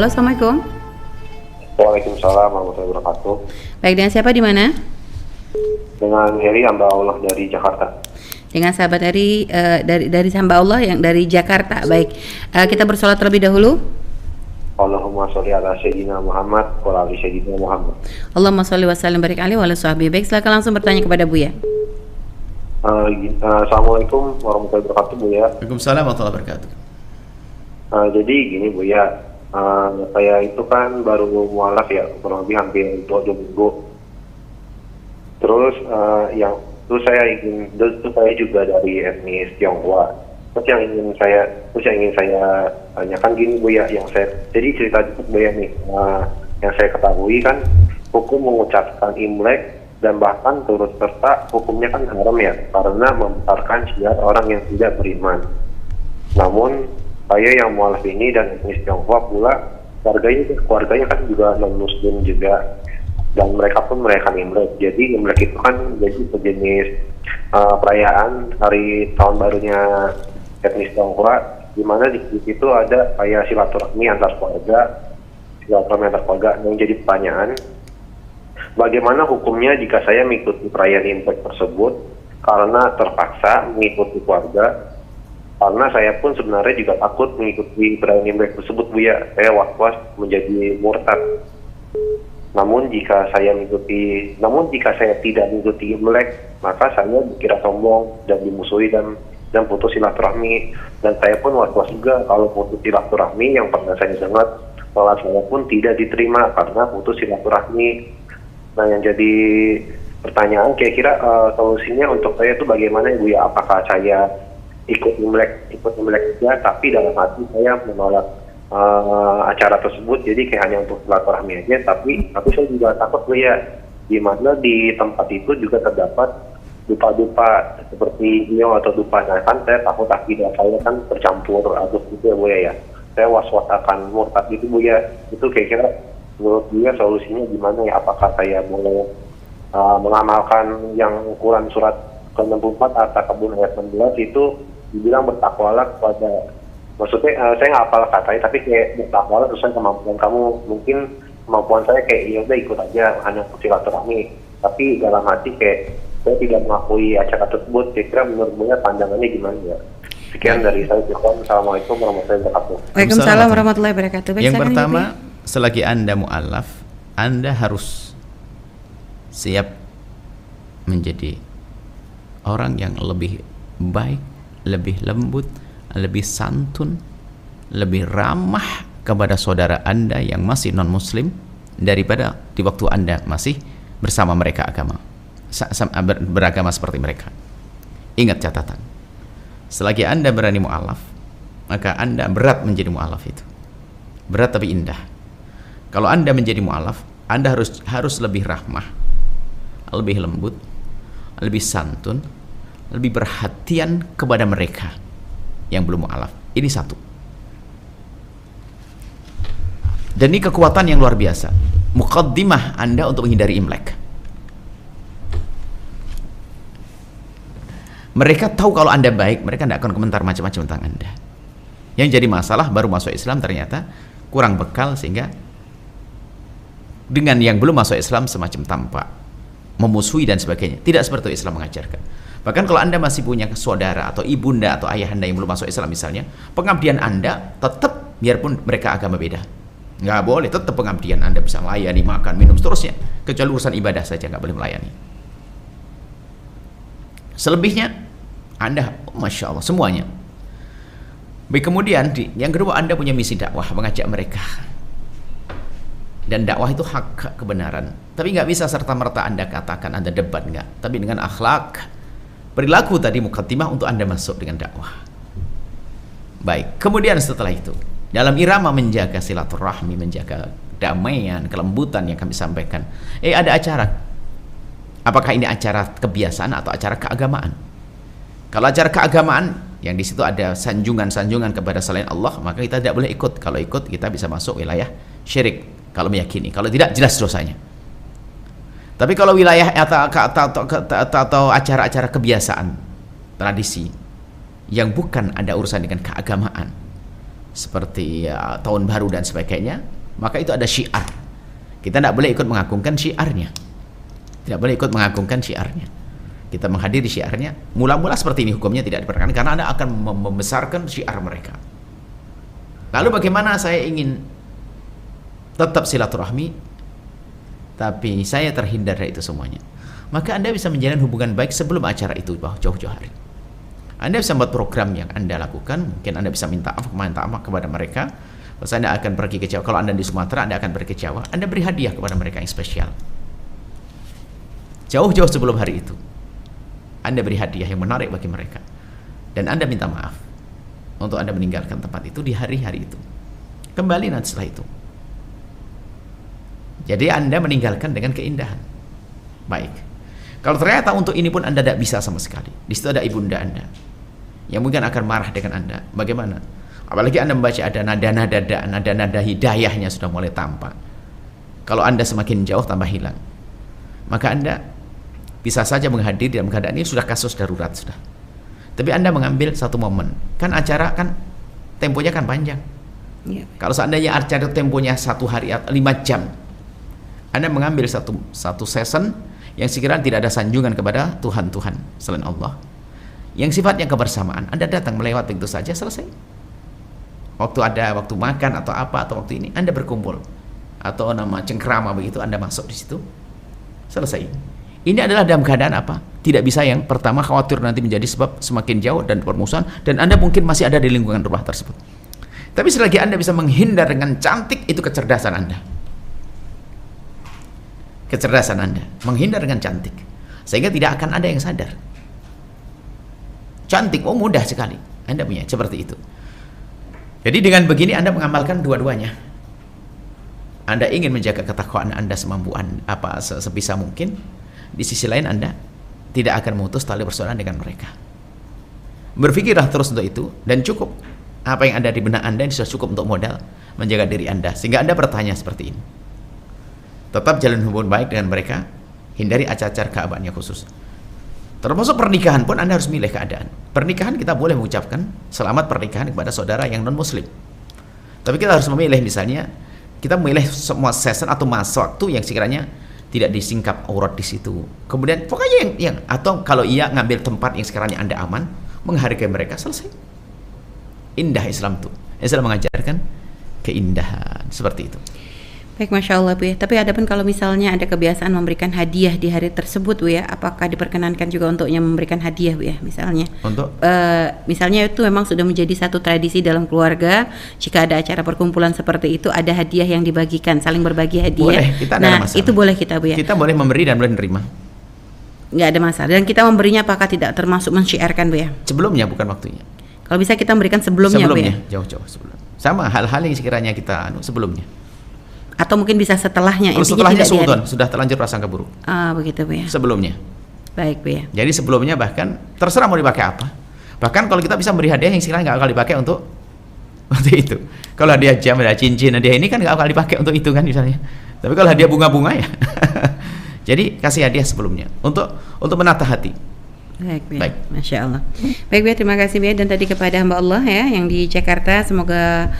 Halo, Assalamualaikum. Waalaikumsalam warahmatullahi wabarakatuh. Baik, dengan siapa di mana? Dengan Heri, hamba Allah dari Jakarta. Dengan sahabat dari hamba Allah yang dari Jakarta. Baik, kita bersolat terlebih dahulu. Allahumma sholli ala sayyidina Muhammad wa ala ali sayyidina Muhammad. Allahumma sholli wa sallim barik alaihi wa ala sahbihi. Baik, silakan langsung bertanya kepada Buya. Assalamualaikum warahmatullahi wabarakatuh, Buya. Waalaikumsalam warahmatullahi wabarakatuh. Jadi gini, Buya, saya itu kan baru mualaf ya, kurang lebih hampir 2 minggu. Terus saya juga dari etnis Tionghoa. Terus yang ingin saya tanyakan gini, Buya, jadi cerita dikit, Buya nih, yang saya ketahui kan hukum mengucapkan Imlek dan bahkan turut serta hukumnya kan haram ya, karena membesarkan syiar orang yang tidak beriman. Namun saya yang mualaf ini dan etnis Tionghoa pula, keluarganya kan juga non muslim juga, dan mereka pun merayakan Imlek. Jadi Imlek itu kan jadi sejenis perayaan hari tahun barunya etnis Tionghoa, di mana di situ ada kayak silaturahmi antar keluarga. Yang jadi pertanyaan, bagaimana hukumnya jika saya mengikuti perayaan Imlek tersebut karena terpaksa mengikuti keluarga? Karena saya pun sebenarnya juga takut mengikuti perayaan Imlek tersebut, Buya. Saya was-was menjadi murtad. Namun jika saya tidak mengikuti Imlek, maka saya dikira sombong dan dimusuhi dan putus silaturahmi. Dan saya pun was-was juga kalau putus silaturahmi yang pernah saya dengar, sholat saya pun tidak diterima karena putus silaturahmi. Nah, yang jadi pertanyaan, kira-kira solusinya untuk saya itu bagaimana, Ibu ya? Apakah saya ikut Imlek saja, tapi dalam hati saya menolak acara tersebut, jadi kayak hanya untuk silaturahmi aja, tapi saya juga takut, Bu ya, di mana di tempat itu juga terdapat dupa-dupa seperti ini atau dupa. Nah, kan saya takut akidah saya kan bercampur aduk gitu ya, Bu ya. Saya was-was akan murtad gitu, Bu ya. Itu kira-kira menurut dia solusinya gimana ya? Apakah saya boleh mengamalkan yang Quran surat ke-64 At-Takabur ayat 16 itu dibilang bertakwalah kepada, maksudnya saya nggak hafal katanya, tapi kayak bertakwalah sesuai kemampuan kamu. Mungkin kemampuan saya kayak ya udah ikut aja hanya silaturahmi, tapi dalam hati kayak saya tidak mengakui acara tersebut. Kira-kira menurut Buya pandangannya gimana ya? Sekian dari saya. Assalamualaikum warahmatullahi wabarakatuh. Waalaikumsalam warahmatullahi wabarakatuh. Baik, Yang silakan, pertama, Ibu ya. selagi Anda mu'alaf, Anda harus siap menjadi orang yang lebih baik, lebih lembut, lebih santun, lebih ramah kepada saudara Anda yang masih non-muslim daripada di waktu Anda masih bersama mereka beragama seperti mereka. Ingat catatan, selagi Anda berani mu'alaf, maka Anda berat menjadi mu'alaf itu. Berat tapi indah. Kalau Anda menjadi mu'alaf, Anda harus lebih rahmah, lebih lembut, lebih santun, lebih perhatian kepada mereka yang belum mu'alaf. Ini satu. Dan ini kekuatan yang luar biasa. Muqaddimah Anda untuk menghindari Imlek. Mereka tahu kalau Anda baik, mereka tidak akan komentar macam-macam tentang Anda. Yang jadi masalah baru masuk Islam ternyata kurang bekal, sehingga dengan yang belum masuk Islam semacam tampak memusuhi dan sebagainya. Tidak seperti Islam mengajarkan. Bahkan kalau Anda masih punya saudara atau ibunda atau ayah Anda yang belum masuk Islam misalnya, pengabdian Anda tetap, biarpun mereka agama beda, nggak boleh, tetap pengabdian Anda bisa melayani, makan, minum, seterusnya, kecuali urusan ibadah saja nggak boleh melayani. Selebihnya Anda, Masya Allah, semuanya baik. Kemudian yang kedua, Anda punya misi dakwah, mengajak mereka. Dan dakwah itu hak kebenaran, tapi nggak bisa serta-merta Anda katakan Anda debat, nggak. Tapi dengan akhlak, perilaku tadi mukaddimah untuk Anda masuk dengan dakwah. Baik, kemudian setelah itu dalam irama menjaga silaturahmi, menjaga damaian, kelembutan yang kami sampaikan, ada acara. Apakah ini acara kebiasaan atau acara keagamaan? Kalau acara keagamaan yang di situ ada sanjungan-sanjungan kepada selain Allah, maka kita tidak boleh ikut. Kalau ikut, kita bisa masuk wilayah syirik kalau meyakini. Kalau tidak, jelas dosanya. Tapi kalau wilayah atau acara-acara kebiasaan, tradisi yang bukan ada urusan dengan keagamaan, seperti tahun baru dan sebagainya, maka itu ada syiar. Kita tidak boleh ikut mengagungkan syiarnya. Tidak boleh ikut mengagungkan syiarnya. Kita menghadiri syiarnya. Mula-mula seperti ini hukumnya tidak diperkenankan karena Anda akan membesarkan syiar mereka. Lalu bagaimana saya ingin tetap silaturahmi, tapi saya terhindar dari itu semuanya. Maka Anda bisa menjalin hubungan baik sebelum acara itu jauh-jauh hari. Anda bisa membuat program yang Anda lakukan. Mungkin Anda bisa minta maaf kepada mereka. Pas Anda akan pergi ke Jawa, kalau Anda di Sumatera, Anda akan pergi ke Jawa, Anda beri hadiah kepada mereka yang spesial. Jauh-jauh sebelum hari itu, Anda beri hadiah yang menarik bagi mereka. Dan Anda minta maaf untuk Anda meninggalkan tempat itu di hari-hari itu. Kembali nanti setelah itu. Jadi Anda meninggalkan dengan keindahan. Baik. Kalau ternyata untuk ini pun Anda tidak bisa sama sekali, di situ ada ibunda Anda yang mungkin akan marah dengan Anda. Bagaimana? Apalagi Anda membaca ada nada-nada hidayahnya sudah mulai tampak. Kalau Anda semakin jauh tambah hilang. Maka Anda bisa saja menghadiri dalam keadaan ini sudah kasus darurat sudah. Tapi Anda mengambil satu momen. Kan acara kan temponya kan panjang. Ya. Kalau seandainya acara temponya 1 hari 5 jam, Anda mengambil satu session yang sekiranya tidak ada sanjungan kepada Tuhan selain Allah, yang sifatnya kebersamaan. Anda datang melewat begitu saja, selesai. Waktu makan atau apa, atau waktu ini Anda berkumpul, atau nama cengkrama begitu, Anda masuk di situ, selesai. Ini adalah dalam keadaan apa? Tidak bisa yang pertama khawatir nanti menjadi sebab semakin jauh dan permusuhan, dan Anda mungkin masih ada di lingkungan rumah tersebut. Tapi selagi Anda bisa menghindar dengan cantik, itu kecerdasan Anda. Kecerdasan Anda menghindar dengan cantik, sehingga tidak akan ada yang sadar. Cantik, oh mudah sekali Anda punya seperti itu. Jadi dengan begini Anda mengamalkan dua-duanya. Anda ingin menjaga ketakwaan Anda semampu Anda, sebisa mungkin. Di sisi lain Anda tidak akan memutus tali persaudaraan dengan mereka. Berpikirlah terus untuk itu, dan cukup apa yang ada di benak Anda ini sudah cukup untuk modal menjaga diri Anda, sehingga Anda bertanya seperti ini. Tetap jalin hubungan baik dengan mereka, hindari acara-acara keabaannya khusus. Termasuk pernikahan pun Anda harus milih keadaan. Pernikahan kita boleh mengucapkan selamat pernikahan kepada saudara yang non muslim. Tapi kita harus memilih, misalnya kita memilih semua session atau masa waktu yang sekiranya tidak disingkap aurat di situ. Kemudian pokoknya yang atau kalau iya ngambil tempat yang sekiranya Anda aman, menghargai mereka, selesai. Indah Islam tuh. Islam mengajarkan keindahan seperti itu. Baik, Masya Allah Bu ya. Tapi adapun kalau misalnya ada kebiasaan memberikan hadiah di hari tersebut Bu ya, apakah diperkenankan juga untuknya memberikan hadiah Bu ya, misalnya? Untuk? Misalnya itu memang sudah menjadi satu tradisi dalam keluarga, jika ada acara perkumpulan seperti itu, ada hadiah yang dibagikan, saling berbagi hadiah. Boleh, kita nah itu boleh kita Bu ya? Kita boleh memberi dan boleh menerima. Nggak ada masalah. Dan kita memberinya apakah tidak termasuk mensyiarkan Bu ya? Sebelumnya, bukan waktunya. Kalau bisa kita memberikan sebelumnya Bu ya? Jauh-jauh sebelum. Sama hal-hal yang sekiranya kita sebelumnya. Atau mungkin bisa setelahnya. Kalau setelahnya sudah terlanjur prasangka buruk. Begitu Bu ya. Sebelumnya. Baik Bu ya. Jadi sebelumnya bahkan terserah mau dipakai apa. Bahkan kalau kita bisa beri hadiah yang sekiranya nggak akan dipakai untuk itu. Kalau hadiah jam, hadiah cincin, hadiah ini kan nggak akan dipakai untuk itu kan misalnya. Tapi kalau hadiah bunga-bunga ya. Jadi kasih hadiah sebelumnya untuk menata hati. Baik. Masya Allah. Baik Bu, terima kasih Bu. Dan tadi kepada hamba Allah ya yang di Jakarta, semoga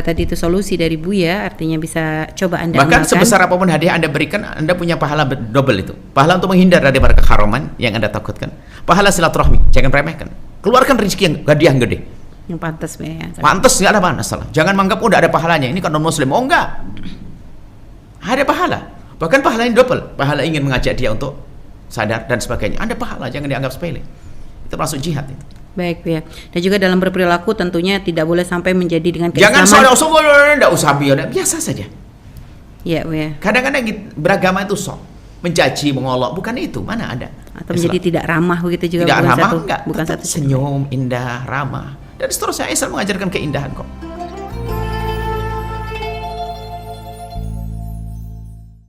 tadi itu solusi dari Bu ya, artinya bisa coba Anda bahkan amalkan. Sebesar apapun hadiah Anda berikan, Anda punya pahala double itu. Pahala untuk menghindar dari keharaman yang Anda takutkan. Pahala silaturahmi, jangan remehkan. Keluarkan rezeki yang hadiah yang gede. Yang pantas Bu ya. Pantas, nggak ada masalah. Jangan menganggap udah ada pahalanya. Ini kan non muslim. Oh enggak. Ada pahala. Bahkan pahala yang double. Pahala ingin mengajak dia untuk sadar dan sebagainya. Anda pahala, jangan dianggap sepele. Itu masuk jihad itu. Baik ya. Dan juga dalam berperilaku tentunya tidak boleh sampai menjadi dengan keislaman. Jangan enggak usah biasa saja. Ya, Bu ya. Kadang-kadang beragama itu sok mencaci, mengolok, bukan itu. Mana ada? Atau menjadi tidak ramah begitu juga. Tidak ramah enggak. Bukan satu senyum, indah, ramah. Dan seterusnya Islam mengajarkan keindahan kok.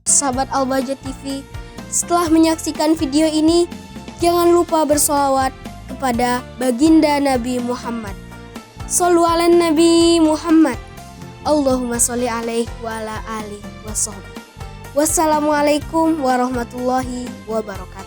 Sahabat Al-Bahjah TV, setelah menyaksikan video ini, jangan lupa bersolawat kepada baginda Nabi Muhammad. Shollu ala Nabi Muhammad. Allahumma sholli alaihi wa ala alihi wa sahbihi. Wassalamualaikum warahmatullahi wabarakatuh.